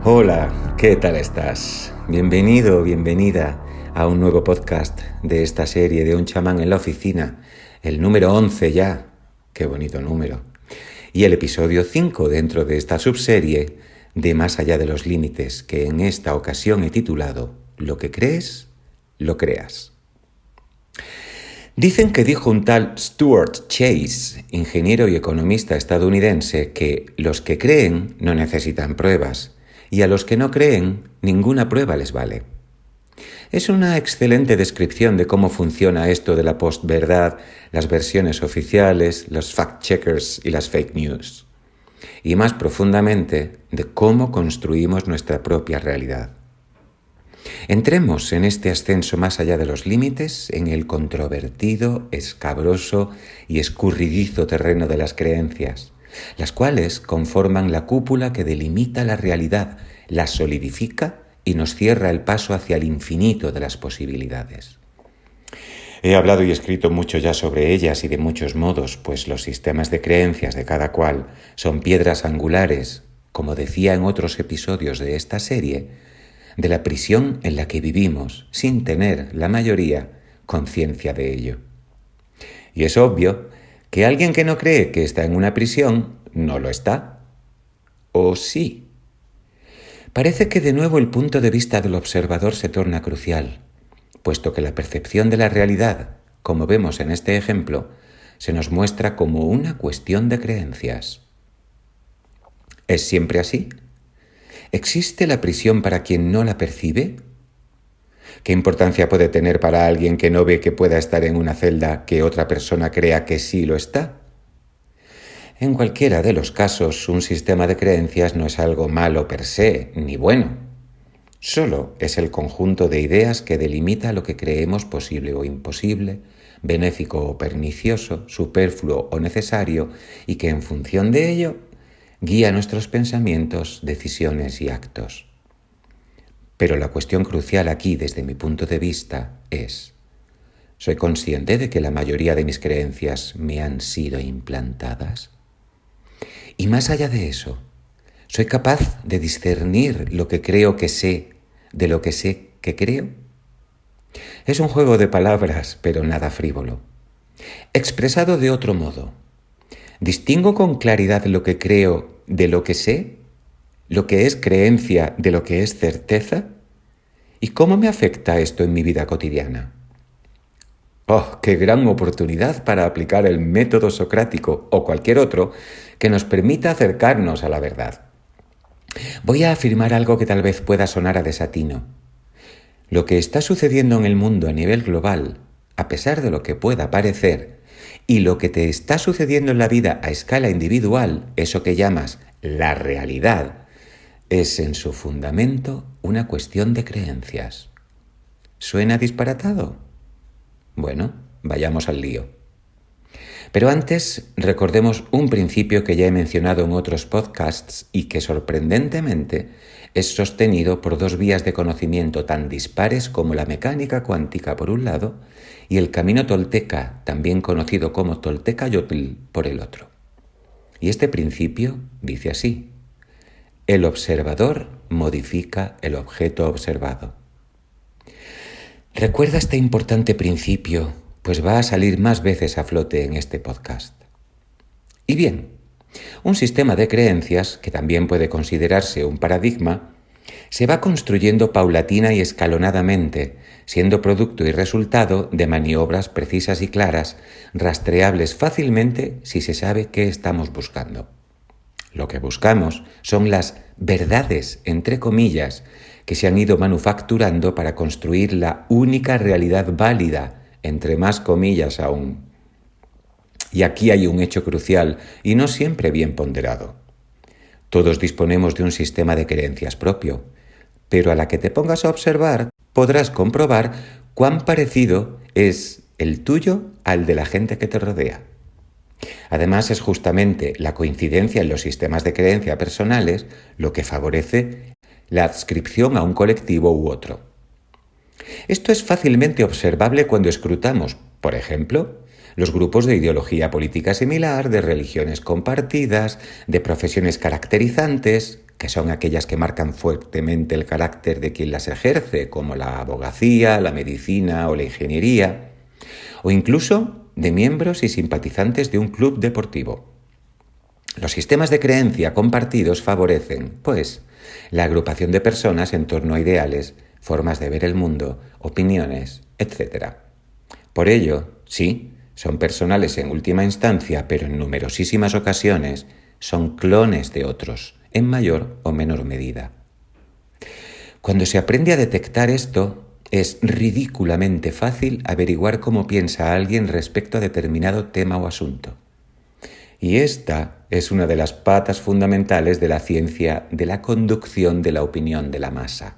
Hola, ¿qué tal estás? Bienvenido, bienvenida a un nuevo podcast de esta serie de Un chamán en la oficina, el número 11 ya, qué bonito número, y el episodio 5 dentro de esta subserie de Más allá de los límites, que en esta ocasión he titulado Lo que crees, lo creas. Dicen que dijo un tal Stuart Chase, ingeniero y economista estadounidense, que los que creen no necesitan pruebas, y a los que no creen, ninguna prueba les vale. Es una excelente descripción de cómo funciona esto de la postverdad, las versiones oficiales, los fact-checkers y las fake news. Y más profundamente, de cómo construimos nuestra propia realidad. Entremos en este ascenso más allá de los límites, en el controvertido, escabroso y escurridizo terreno de las creencias, las cuales conforman la cúpula que delimita la realidad, la solidifica y nos cierra el paso hacia el infinito de las posibilidades. He hablado y escrito mucho ya sobre ellas y de muchos modos, pues los sistemas de creencias de cada cual son piedras angulares, como decía en otros episodios de esta serie, de la prisión en la que vivimos, sin tener, la mayoría, conciencia de ello. Y es obvio que alguien que no cree que está en una prisión, no lo está. ¿O sí? Parece que de nuevo el punto de vista del observador se torna crucial, puesto que la percepción de la realidad, como vemos en este ejemplo, se nos muestra como una cuestión de creencias. ¿Es siempre así? ¿Existe la prisión para quien no la percibe? ¿Qué importancia puede tener para alguien que no ve que pueda estar en una celda que otra persona crea que sí lo está? En cualquiera de los casos, un sistema de creencias no es algo malo per se, ni bueno. Solo es el conjunto de ideas que delimita lo que creemos posible o imposible, benéfico o pernicioso, superfluo o necesario, y que en función de ello guía nuestros pensamientos, decisiones y actos. Pero la cuestión crucial aquí, desde mi punto de vista, es: ¿soy consciente de que la mayoría de mis creencias me han sido implantadas? Y más allá de eso, ¿soy capaz de discernir lo que creo que sé de lo que sé que creo? Es un juego de palabras, pero nada frívolo. Expresado de otro modo, ¿distingo con claridad lo que creo de lo que sé? ¿Lo que es creencia de lo que es certeza? ¿Y cómo me afecta esto en mi vida cotidiana? ¡Oh, qué gran oportunidad para aplicar el método socrático o cualquier otro que nos permita acercarnos a la verdad! Voy a afirmar algo que tal vez pueda sonar a desatino. Lo que está sucediendo en el mundo a nivel global, a pesar de lo que pueda parecer, y lo que te está sucediendo en la vida a escala individual, eso que llamas la realidad, es en su fundamento una cuestión de creencias. ¿Suena disparatado? Bueno, vayamos al lío. Pero antes, recordemos un principio que ya he mencionado en otros podcasts y que sorprendentemente es sostenido por dos vías de conocimiento tan dispares como la mecánica cuántica por un lado y el camino tolteca, también conocido como Toltecayotl, por el otro. Y este principio dice así: el observador modifica el objeto observado. Recuerda este importante principio, pues va a salir más veces a flote en este podcast. Y bien, un sistema de creencias, que también puede considerarse un paradigma, se va construyendo paulatina y escalonadamente, siendo producto y resultado de maniobras precisas y claras, rastreables fácilmente si se sabe qué estamos buscando. Lo que buscamos son las verdades, entre comillas, que se han ido manufacturando para construir la única realidad válida, entre más comillas aún. Y aquí hay un hecho crucial y no siempre bien ponderado. Todos disponemos de un sistema de creencias propio, pero a la que te pongas a observar podrás comprobar cuán parecido es el tuyo al de la gente que te rodea. Además, es justamente la coincidencia en los sistemas de creencia personales lo que favorece la adscripción a un colectivo u otro. Esto es fácilmente observable cuando escrutamos, por ejemplo, los grupos de ideología política similar, de religiones compartidas, de profesiones caracterizantes, que son aquellas que marcan fuertemente el carácter de quien las ejerce, como la abogacía, la medicina o la ingeniería, o incluso de miembros y simpatizantes de un club deportivo. Los sistemas de creencia compartidos favorecen, pues, la agrupación de personas en torno a ideales, formas de ver el mundo, opiniones, etc. Por ello, sí, son personales en última instancia, pero en numerosísimas ocasiones son clones de otros, en mayor o menor medida. Cuando se aprende a detectar esto, es ridículamente fácil averiguar cómo piensa alguien respecto a determinado tema o asunto. Y esta es una de las patas fundamentales de la ciencia de la conducción de la opinión de la masa.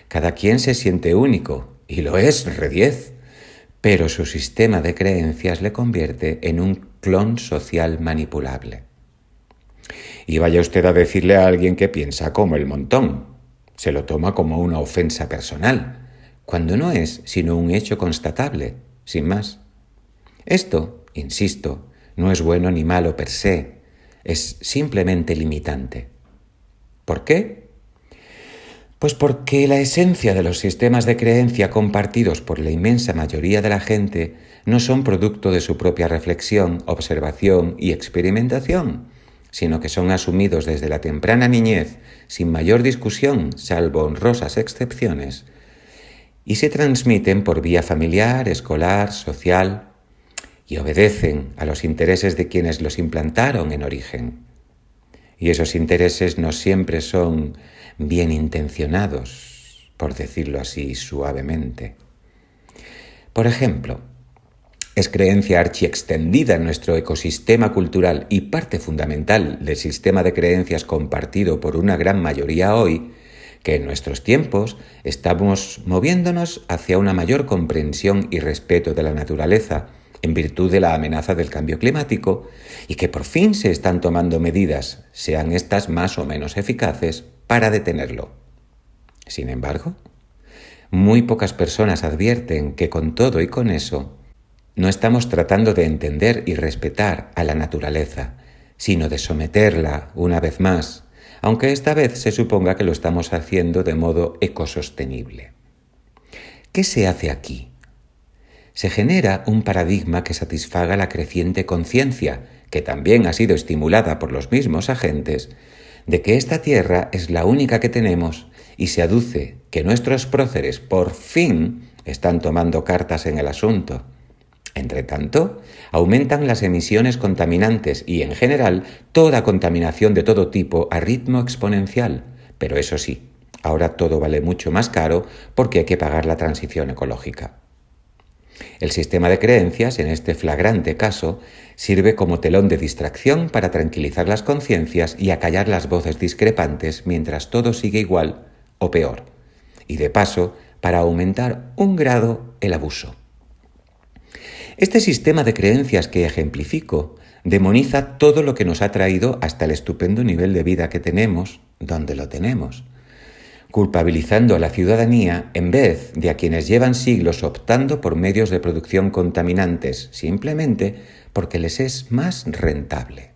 Cada quien se siente único, y lo es, ¡re10!, pero su sistema de creencias le convierte en un clon social manipulable. Y vaya usted a decirle a alguien que piensa como el montón. Se lo toma como una ofensa personal, cuando no es sino un hecho constatable, sin más. Esto, insisto, no es bueno ni malo per se, es simplemente limitante. ¿Por qué? Pues porque la esencia de los sistemas de creencia compartidos por la inmensa mayoría de la gente no son producto de su propia reflexión, observación y experimentación, sino que son asumidos desde la temprana niñez sin mayor discusión, salvo honrosas excepciones, y se transmiten por vía familiar, escolar, social, y obedecen a los intereses de quienes los implantaron en origen. Y esos intereses no siempre son bien intencionados, por decirlo así suavemente. Por ejemplo, es creencia archiextendida en nuestro ecosistema cultural y parte fundamental del sistema de creencias compartido por una gran mayoría hoy, que en nuestros tiempos estamos moviéndonos hacia una mayor comprensión y respeto de la naturaleza, en virtud de la amenaza del cambio climático, y que por fin se están tomando medidas, sean estas más o menos eficaces, para detenerlo. Sin embargo, muy pocas personas advierten que con todo y con eso, no estamos tratando de entender y respetar a la naturaleza, sino de someterla una vez más, aunque esta vez se suponga que lo estamos haciendo de modo ecosostenible. ¿Qué se hace aquí? Se genera un paradigma que satisfaga la creciente conciencia, que también ha sido estimulada por los mismos agentes, de que esta tierra es la única que tenemos y se aduce que nuestros próceres por fin están tomando cartas en el asunto. Entretanto, aumentan las emisiones contaminantes y, en general, toda contaminación de todo tipo a ritmo exponencial. Pero eso sí, ahora todo vale mucho más caro porque hay que pagar la transición ecológica. El sistema de creencias, en este flagrante caso, sirve como telón de distracción para tranquilizar las conciencias y acallar las voces discrepantes mientras todo sigue igual o peor, y de paso para aumentar un grado el abuso. Este sistema de creencias que ejemplifico demoniza todo lo que nos ha traído hasta el estupendo nivel de vida que tenemos, donde lo tenemos, culpabilizando a la ciudadanía en vez de a quienes llevan siglos optando por medios de producción contaminantes, simplemente porque les es más rentable,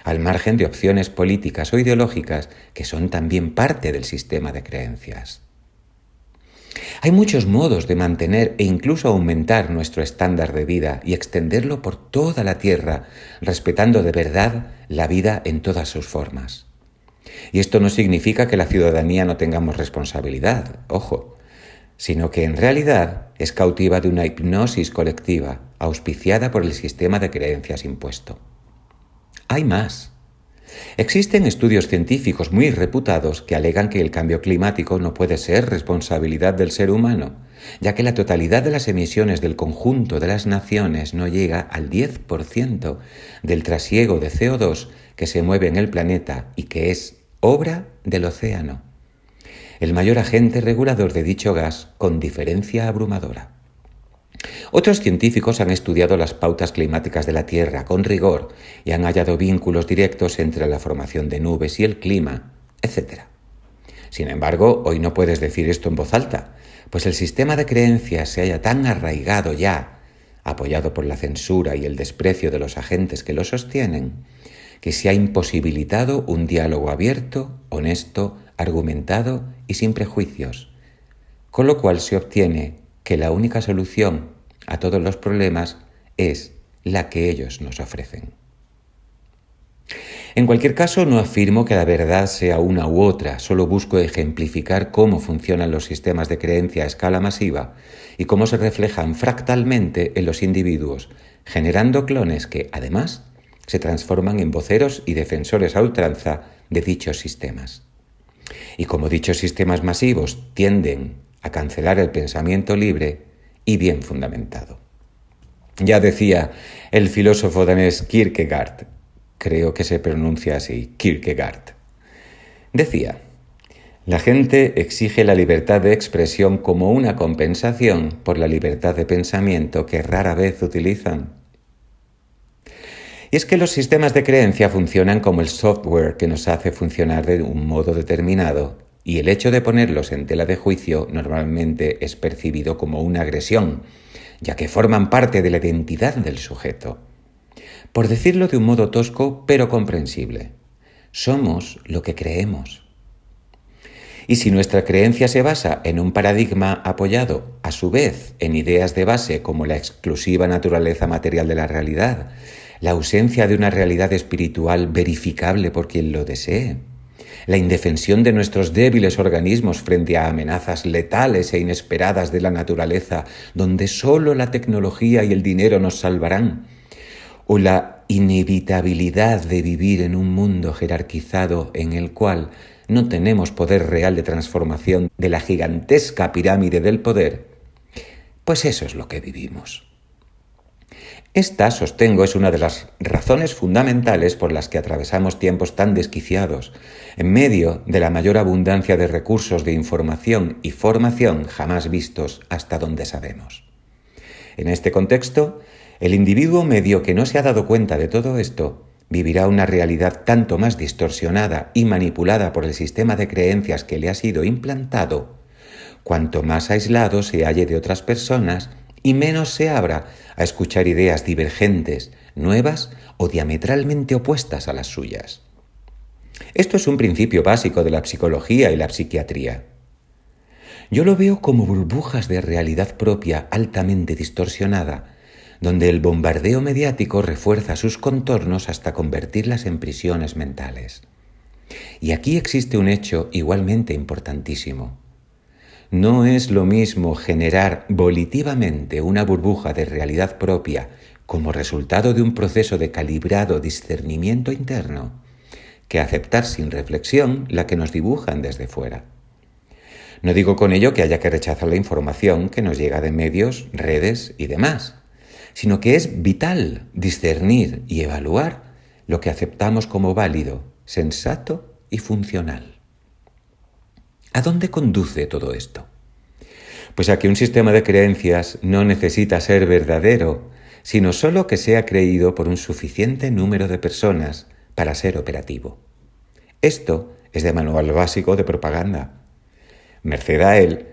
al margen de opciones políticas o ideológicas que son también parte del sistema de creencias. Hay muchos modos de mantener e incluso aumentar nuestro estándar de vida y extenderlo por toda la tierra, respetando de verdad la vida en todas sus formas. Y esto no significa que la ciudadanía no tengamos responsabilidad, ojo, sino que en realidad es cautiva de una hipnosis colectiva auspiciada por el sistema de creencias impuesto. Hay más. Existen estudios científicos muy reputados que alegan que el cambio climático no puede ser responsabilidad del ser humano, ya que la totalidad de las emisiones del conjunto de las naciones no llega al 10% del trasiego de CO2 que se mueve en el planeta y que es obra del océano, el mayor agente regulador de dicho gas con diferencia abrumadora. Otros científicos han estudiado las pautas climáticas de la Tierra con rigor y han hallado vínculos directos entre la formación de nubes y el clima, etc. Sin embargo, hoy no puedes decir esto en voz alta, pues el sistema de creencias se halla tan arraigado ya, apoyado por la censura y el desprecio de los agentes que lo sostienen, que se ha imposibilitado un diálogo abierto, honesto, argumentado y sin prejuicios, con lo cual se obtiene que la única solución a todos los problemas es la que ellos nos ofrecen. En cualquier caso, no afirmo que la verdad sea una u otra, solo busco ejemplificar cómo funcionan los sistemas de creencia a escala masiva y cómo se reflejan fractalmente en los individuos, generando clones que, además, se transforman en voceros y defensores a ultranza de dichos sistemas. Y como dichos sistemas masivos tienden a cancelar el pensamiento libre y bien fundamentado. Ya decía el filósofo danés Kierkegaard, creo que se pronuncia así, Kierkegaard. Decía, la gente exige la libertad de expresión como una compensación por la libertad de pensamiento que rara vez utilizan. Y es que los sistemas de creencia funcionan como el software que nos hace funcionar de un modo determinado, y el hecho de ponerlos en tela de juicio normalmente es percibido como una agresión, ya que forman parte de la identidad del sujeto. Por decirlo de un modo tosco pero comprensible, somos lo que creemos. Y si nuestra creencia se basa en un paradigma apoyado, a su vez, en ideas de base como la exclusiva naturaleza material de la realidad, la ausencia de una realidad espiritual verificable por quien lo desee, la indefensión de nuestros débiles organismos frente a amenazas letales e inesperadas de la naturaleza, donde solo la tecnología y el dinero nos salvarán, o la inevitabilidad de vivir en un mundo jerarquizado en el cual no tenemos poder real de transformación de la gigantesca pirámide del poder, pues eso es lo que vivimos. Esta, sostengo, es una de las razones fundamentales por las que atravesamos tiempos tan desquiciados, en medio de la mayor abundancia de recursos de información y formación jamás vistos hasta donde sabemos. En este contexto, el individuo medio que no se ha dado cuenta de todo esto vivirá una realidad tanto más distorsionada y manipulada por el sistema de creencias que le ha sido implantado, cuanto más aislado se halle de otras personas y menos se abra a escuchar ideas divergentes, nuevas o diametralmente opuestas a las suyas. Esto es un principio básico de la psicología y la psiquiatría. Yo lo veo como burbujas de realidad propia altamente distorsionada, donde el bombardeo mediático refuerza sus contornos hasta convertirlas en prisiones mentales. Y aquí existe un hecho igualmente importantísimo. No es lo mismo generar volitivamente una burbuja de realidad propia como resultado de un proceso de calibrado discernimiento interno, que aceptar sin reflexión la que nos dibujan desde fuera. No digo con ello que haya que rechazar la información que nos llega de medios, redes y demás, sino que es vital discernir y evaluar lo que aceptamos como válido, sensato y funcional. ¿A dónde conduce todo esto? Pues a que un sistema de creencias no necesita ser verdadero, sino solo que sea creído por un suficiente número de personas para ser operativo. Esto es de manual básico de propaganda. Merced a él,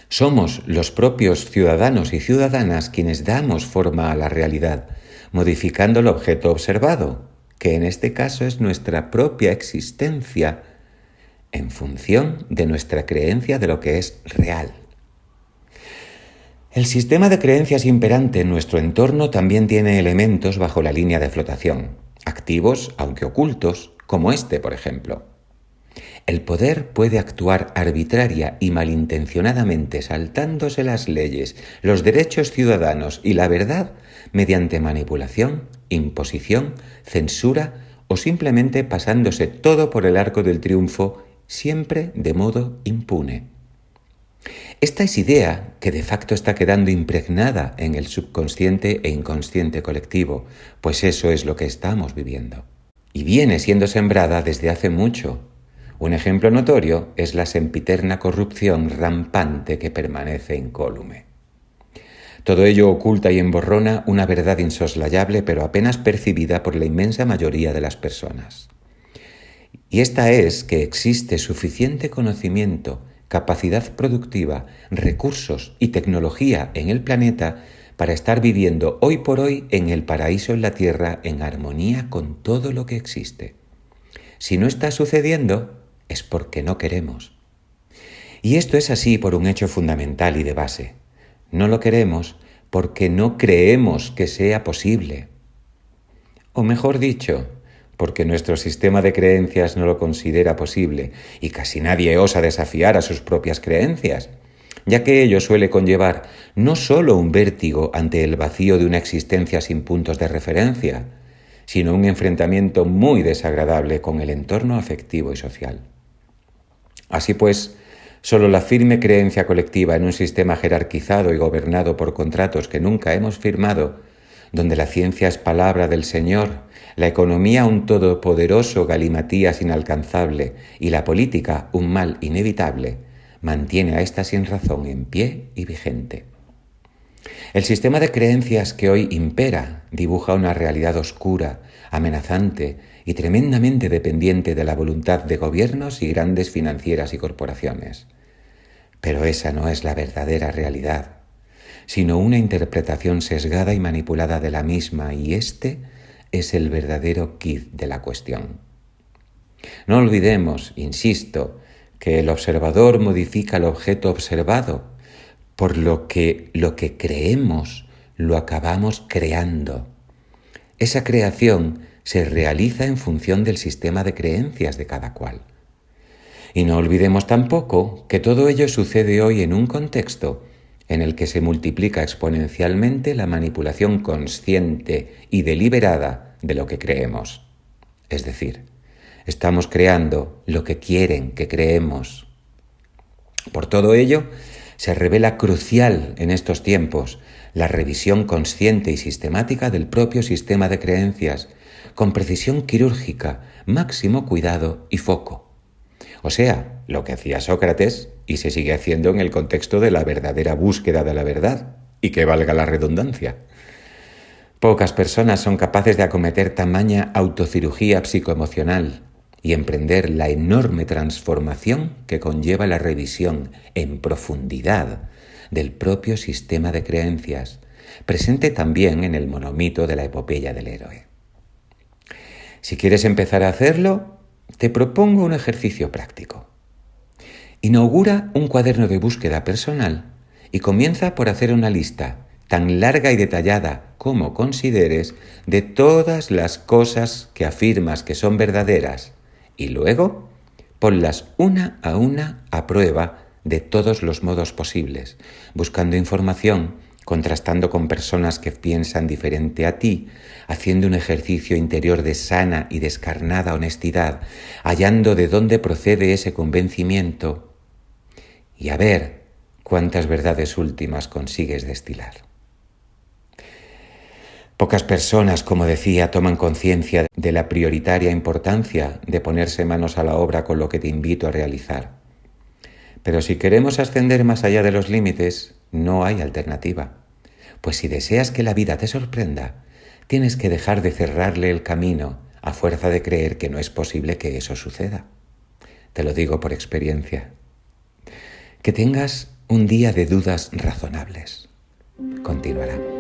somos los propios ciudadanos y ciudadanas quienes damos forma a la realidad, modificando el objeto observado, que en este caso es nuestra propia existencia, en función de nuestra creencia de lo que es real. El sistema de creencias imperante en nuestro entorno también tiene elementos bajo la línea de flotación, activos aunque ocultos, como este, por ejemplo. El poder puede actuar arbitraria y malintencionadamente saltándose las leyes, los derechos ciudadanos y la verdad mediante manipulación, imposición, censura o simplemente pasándose todo por el arco del triunfo, siempre de modo impune. Esta es idea que de facto está quedando impregnada en el subconsciente e inconsciente colectivo, pues eso es lo que estamos viviendo. Y viene siendo sembrada desde hace mucho. Un ejemplo notorio es la sempiterna corrupción rampante que permanece incólume. Todo ello oculta y emborrona una verdad insoslayable pero apenas percibida por la inmensa mayoría de las personas. Y esta es que existe suficiente conocimiento, capacidad productiva, recursos y tecnología en el planeta para estar viviendo hoy por hoy en el paraíso en la tierra en armonía con todo lo que existe. Si no está sucediendo, es porque no queremos. Y esto es así por un hecho fundamental y de base. No lo queremos porque no creemos que sea posible. O mejor dicho, porque nuestro sistema de creencias no lo considera posible y casi nadie osa desafiar a sus propias creencias, ya que ello suele conllevar no solo un vértigo ante el vacío de una existencia sin puntos de referencia, sino un enfrentamiento muy desagradable con el entorno afectivo y social. Así pues, solo la firme creencia colectiva en un sistema jerarquizado y gobernado por contratos que nunca hemos firmado, donde la ciencia es palabra del Señor, la economía un todopoderoso galimatías inalcanzable y la política un mal inevitable, mantiene a esta sinrazón en pie y vigente. El sistema de creencias que hoy impera dibuja una realidad oscura, amenazante y tremendamente dependiente de la voluntad de gobiernos y grandes financieras y corporaciones. Pero esa no es la verdadera realidad, sino una interpretación sesgada y manipulada de la misma, y este es el verdadero quid de la cuestión. No olvidemos, insisto, que el observador modifica el objeto observado, por lo que creemos lo acabamos creando. Esa creación se realiza en función del sistema de creencias de cada cual. Y no olvidemos tampoco que todo ello sucede hoy en un contexto en el que se multiplica exponencialmente la manipulación consciente y deliberada de lo que creemos. Es decir, estamos creando lo que quieren que creemos. Por todo ello, se revela crucial en estos tiempos la revisión consciente y sistemática del propio sistema de creencias, con precisión quirúrgica, máximo cuidado y foco. O sea, lo que hacía Sócrates y se sigue haciendo en el contexto de la verdadera búsqueda de la verdad, y que valga la redundancia. Pocas personas son capaces de acometer tamaña autocirugía psicoemocional y emprender la enorme transformación que conlleva la revisión en profundidad del propio sistema de creencias, presente también en el monomito de la epopeya del héroe. Si quieres empezar a hacerlo, te propongo un ejercicio práctico. Inaugura un cuaderno de búsqueda personal y comienza por hacer una lista tan larga y detallada como consideres de todas las cosas que afirmas que son verdaderas, y luego ponlas una a prueba de todos los modos posibles, buscando información, contrastando con personas que piensan diferente a ti, haciendo un ejercicio interior de sana y descarnada honestidad, hallando de dónde procede ese convencimiento y a ver cuántas verdades últimas consigues destilar. Pocas personas, como decía, toman conciencia de la prioritaria importancia de ponerse manos a la obra con lo que te invito a realizar. Pero si queremos ascender más allá de los límites, no hay alternativa. Pues si deseas que la vida te sorprenda, tienes que dejar de cerrarle el camino a fuerza de creer que no es posible que eso suceda. Te lo digo por experiencia. Que tengas un día de dudas razonables. Continuará.